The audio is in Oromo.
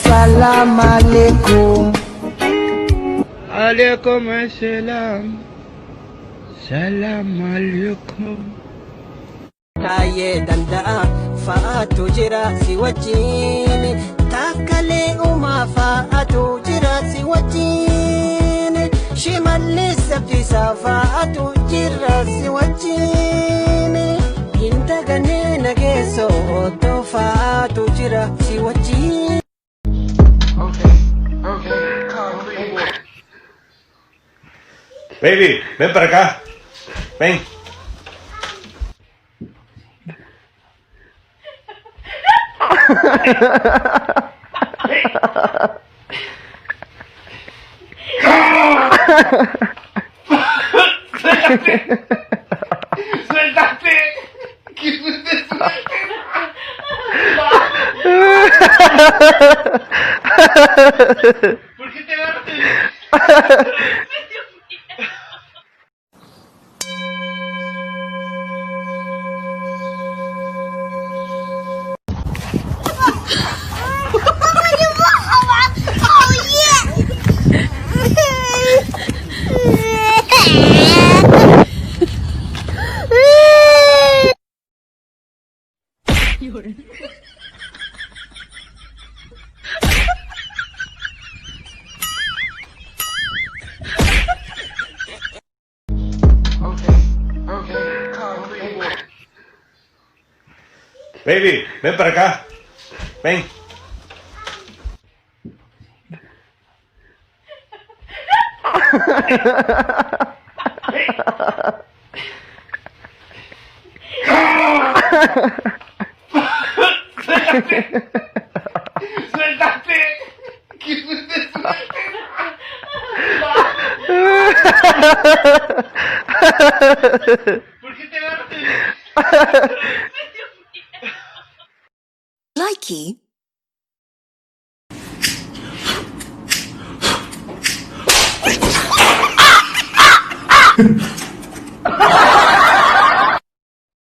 Salam alaikum. Alaikum assalam. Salam alaikum. Taayee danda'a fa'aatu jira si wajjin. Taakkalee uumaa fa'aatu jira si wajjin. Shimallis sabjisaa fa'aatu jira si wajjin. Hindaganee nageessoo ottoo fa'aatu jira si wajjin. Baby, ven para acá. Ven. ¡Suéltate! ¡Que te suelte! ¿Por qué te agarras? Baby, ven para acá. Ven. ¡Suéltate! ¡Que te suelte! ¿Por qué te agarras? Likey.